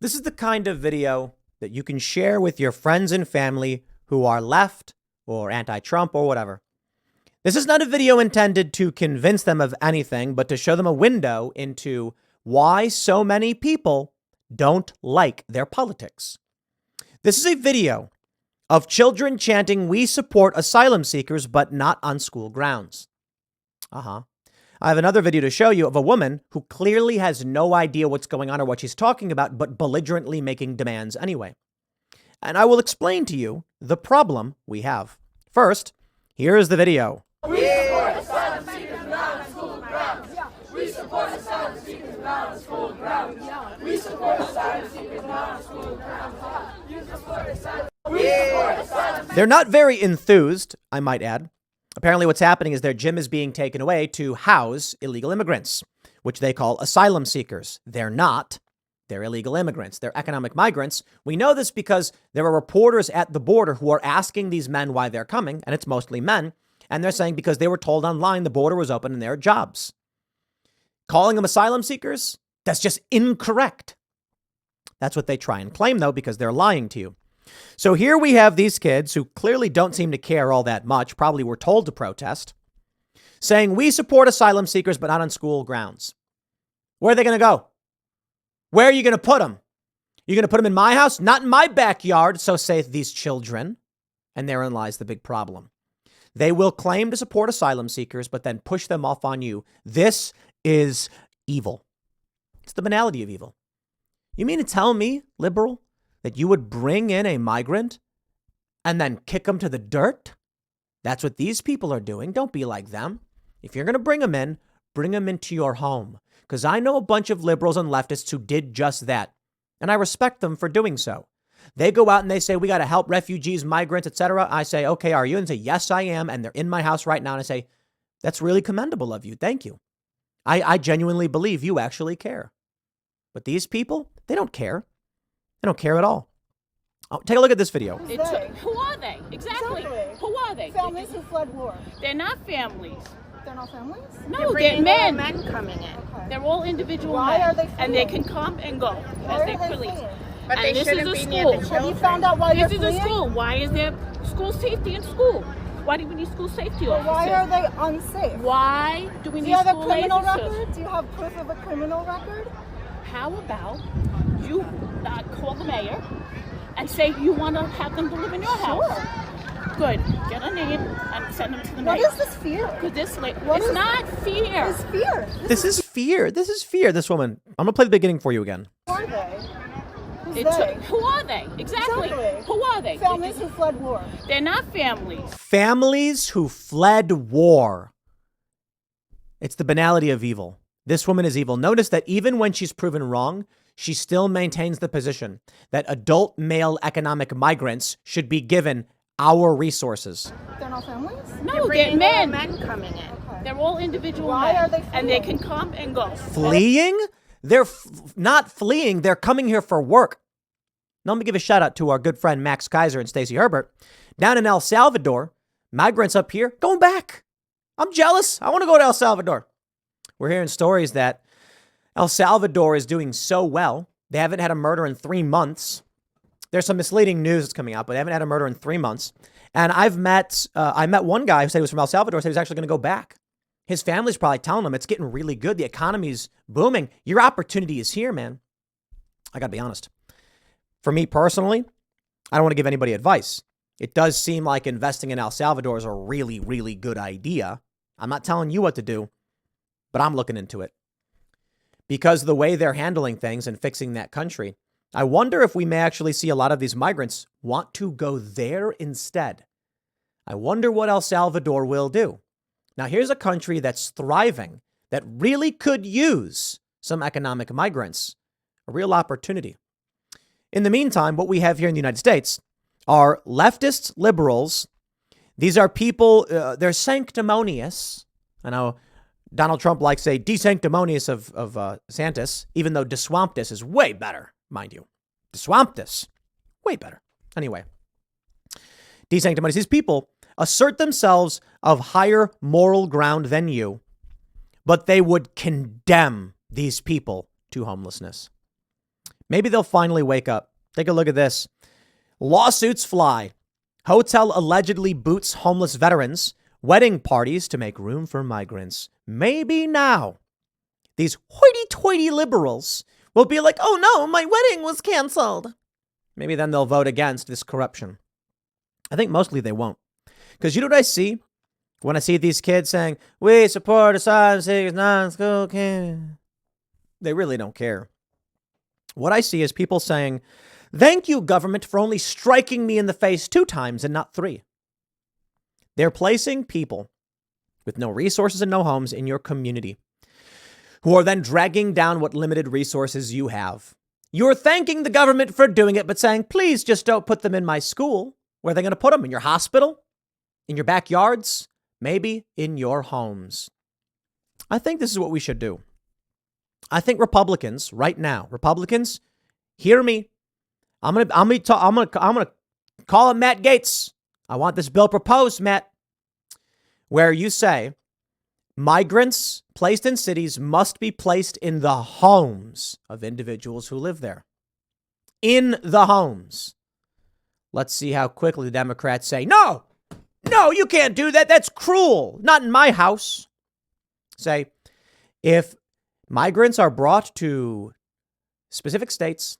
This is the kind of video that you can share with your friends and family who are left or anti-Trump or whatever. This is not a video intended to convince them of anything, but to show them a window into why so many people don't like their politics. This is a video of children chanting, "We support asylum seekers, but not on school grounds." I have another video to show you of a woman who clearly has no idea what's going on or what she's talking about, but belligerently making demands anyway. And I will explain to you the problem we have. First, here is the video. We support asylum seekers not on school grounds. We support asylum seekers not on school grounds. We support asylum seekers not on school grounds. We support asylum. They're not very enthused, I might add. Apparently what's happening is their gym is being taken away to house illegal immigrants, which they call asylum seekers. They're not. They're illegal immigrants. They're economic migrants. We know this because there are reporters at the border who are asking these men why they're coming, and it's mostly men. And they're saying because they were told online the border was open and there are jobs. Calling them asylum seekers? That's just incorrect. That's what they try and claim, though, because they're lying to you. So here we have these kids who clearly don't seem to care all that much, probably were told to protest, saying we support asylum seekers, but not on school grounds. Where are they going to go? Where are you going to put them? You're going to put them in my house? Not in my backyard, so say these children. And therein lies the big problem. They will claim to support asylum seekers, but then push them off on you. This is evil. It's the banality of evil. You mean to tell me, liberal, that you would bring in a migrant and then kick them to the dirt? That's what these people are doing. Don't be like them. If you're going to bring them into your home. Because I know a bunch of liberals and leftists who did just that. And I respect them for doing so. They go out and they say, we got to help refugees, migrants, etc. I say, okay, are you? And say, yes, I am. And they're in my house right now. And I say, that's really commendable of you. Thank you. I genuinely believe you actually care. But these people, they don't care. They don't care at all. Take a look at this video. Who are they? Exactly. Who are they? Families who fled war. They're not families. They're not families? No, they're men. Men coming in. Okay. They're all individual Why men. are they and they fleeing? can come and go Why as are they they please. fleeing? But And they this shouldn't is a be near the school. Have you children. found out why This they're is a fleeing? school. Why is there school safety in school? Why do we need school safety But officers? why are they unsafe? Why do we Do need you have a school criminal officers? record? Do you have proof of a criminal record? How about you call the mayor and say you want to have them to live in your house? Good. Get a name and send them to the What mayor. is this fear? Because this, What it's is- not fear. It's fear. This is fear. This is fear. This woman. I'm going to play the beginning for you again. Who are they? Who's It's they? who are they? Exactly. Exactly. Who are they? Families who fled war. They're not families. Families who fled war. It's the banality of evil. This woman is evil. Notice that even when she's proven wrong, she still maintains the position that adult male economic migrants should be given our resources. They're not families? No, Bringing they're more men. men coming in. Okay. They're all individual Why men. are they and they fleeing? can come and go. Fleeing? They're not fleeing. They're coming here for work. Now let me give a shout out to our good friend Max Kaiser and Stacey Herbert. Down in El Salvador, migrants up here going back. I'm jealous. I want to go to El Salvador. We're hearing stories that El Salvador is doing so well. They haven't had a murder in 3 months. There's some misleading news that's coming out, but they haven't had a murder in 3 months. And I met one guy who said he was from El Salvador, said he was actually going to go back. His family's probably telling him it's getting really good. The economy's booming. Your opportunity is here, man. I got to be honest. For me personally, I don't want to give anybody advice. It does seem like investing in El Salvador is a really, really good idea. I'm not telling you what to do, but I'm looking into it. Because of the way they're handling things and fixing that country, I wonder if we may actually see a lot of these migrants want to go there instead. I wonder what El Salvador will do. Now, here's a country that's thriving, that really could use some economic migrants, a real opportunity. In the meantime, what we have here in the United States are leftists, liberals. These are people, they're sanctimonious. I know Donald Trump likes to say desanctimonious of Santis, even though deswamptus is way better, mind you. Deswamptus, way better. Anyway, desanctimonious. These people assert themselves of higher moral ground than you, but they would condemn these people to homelessness. Maybe they'll finally wake up. Take a look at this. Lawsuits fly. Hotel allegedly boots homeless veterans. Wedding parties to make room for migrants. Maybe now these hoity-toity liberals will be like, oh no, my wedding was canceled. Maybe then they'll vote against this corruption. I think mostly they won't. Because you know what I see? When I see these kids saying, we support asylum seekers, non-school kids. They really don't care. What I see is people saying, thank you, government, for only striking me in the face 2 times and not 3. They're placing people with no resources and no homes in your community who are then dragging down what limited resources you have. You're thanking the government for doing it, but saying, please just don't put them in my school. Where are they going to put them? In your hospital? In your backyards? Maybe in your homes. I think this is what we should do. I think Republicans right now, hear me. I'm gonna call him Matt Gaetz. I want this bill proposed, Matt, where you say migrants placed in cities must be placed in the homes of individuals who live there. In the homes. Let's see how quickly the Democrats say, no, you can't do that. That's cruel. Not in my house. Say, if migrants are brought to specific states,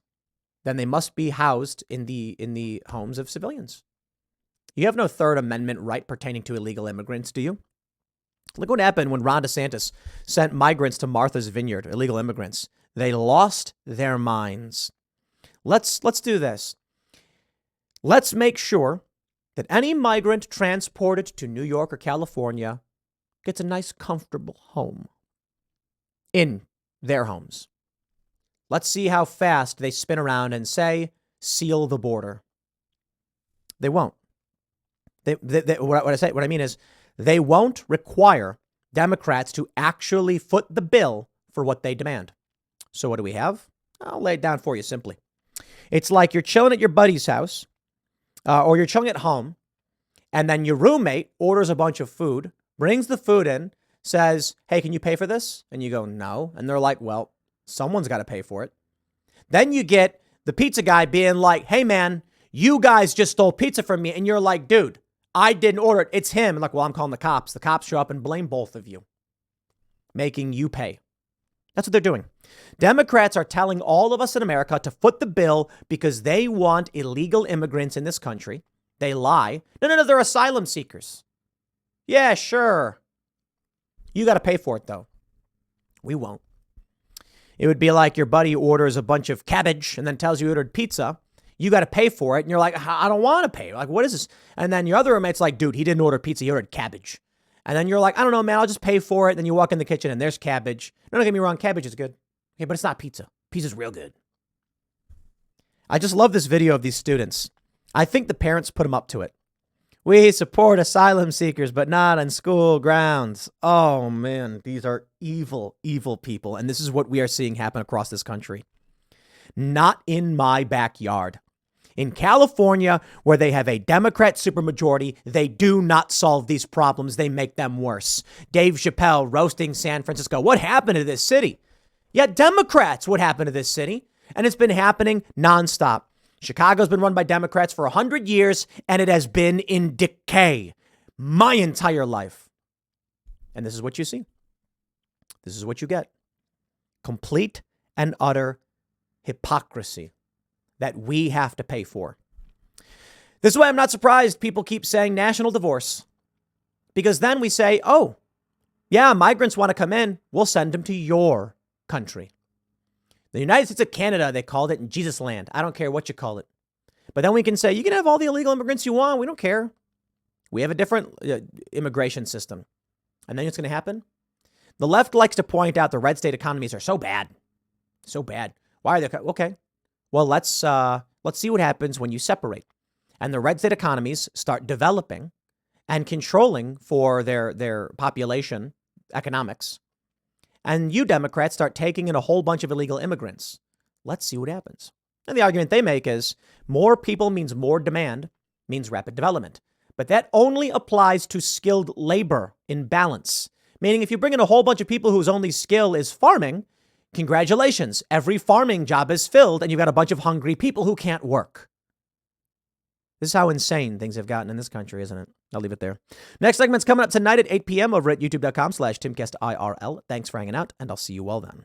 then they must be housed in the homes of civilians. You have no Third Amendment right pertaining to illegal immigrants, do you? Look what happened when Ron DeSantis sent migrants to Martha's Vineyard, illegal immigrants. They lost their minds. Let's do this. Let's make sure that any migrant transported to New York or California gets a nice, comfortable home in their homes. Let's see how fast they spin around and say, seal the border. They won't. What I mean is they won't require Democrats to actually foot the bill for what they demand. So what do we have? I'll lay it down for you simply. It's like you're chilling at your buddy's house or you're chilling at home, and then your roommate orders a bunch of food, brings the food in, says, hey, can you pay for this? And you go, no. And they're like, well, someone's got to pay for it. Then you get the pizza guy being like, hey, man, you guys just stole pizza from me. And you're like, dude, I didn't order it. It's him. Like, well, I'm calling the cops. The cops show up and blame both of you, making you pay. That's what they're doing. Democrats are telling all of us in America to foot the bill because they want illegal immigrants in this country. They lie. No, they're asylum seekers. Yeah, sure. You got to pay for it, though. We won't. It would be like your buddy orders a bunch of cabbage and then tells you he ordered pizza. You got to pay for it. And you're like, I don't want to pay. Like, what is this? And then your other roommate's like, dude, he didn't order pizza. He ordered cabbage. And then you're like, I don't know, man, I'll just pay for it. Then you walk in the kitchen and there's cabbage. No, don't get me wrong. Cabbage is good. Okay, but it's not pizza. Pizza's real good. I just love this video of these students. I think the parents put them up to it. We support asylum seekers, but not on school grounds. Oh, man, these are evil, evil people. And this is what we are seeing happen across this country. Not in my backyard. In California, where they have a Democrat supermajority, they do not solve these problems. They make them worse. Dave Chappelle roasting San Francisco. What happened to this city? Yeah, Democrats. What happened to this city? And it's been happening nonstop. Chicago's been run by Democrats for 100 years, and it has been in decay my entire life. And this is what you see. This is what you get. Complete and utter hypocrisy that we have to pay for. This is why I'm not surprised people keep saying national divorce. Because then we say, oh, yeah, migrants want to come in. We'll send them to your country. The United States of Canada, they called it in Jesus land. I don't care what you call it. But then we can say, you can have all the illegal immigrants you want. We don't care. We have a different immigration system. And then what's going to happen? The left likes to point out the red state economies are so bad. So bad. Why are they? Okay. Well, let's see what happens when you separate. And the red state economies start developing and controlling for their population economics. And you Democrats start taking in a whole bunch of illegal immigrants. Let's see what happens. And the argument they make is more people means more demand, means rapid development. But that only applies to skilled labor in balance. Meaning if you bring in a whole bunch of people whose only skill is farming, Congratulations. Every farming job is filled and you've got a bunch of hungry people who can't work. This is how insane things have gotten in this country, isn't it? I'll leave it there. Next segment's coming up tonight at 8 p.m. over at youtube.com/TimcastIRL. Thanks for hanging out, and I'll see you all then.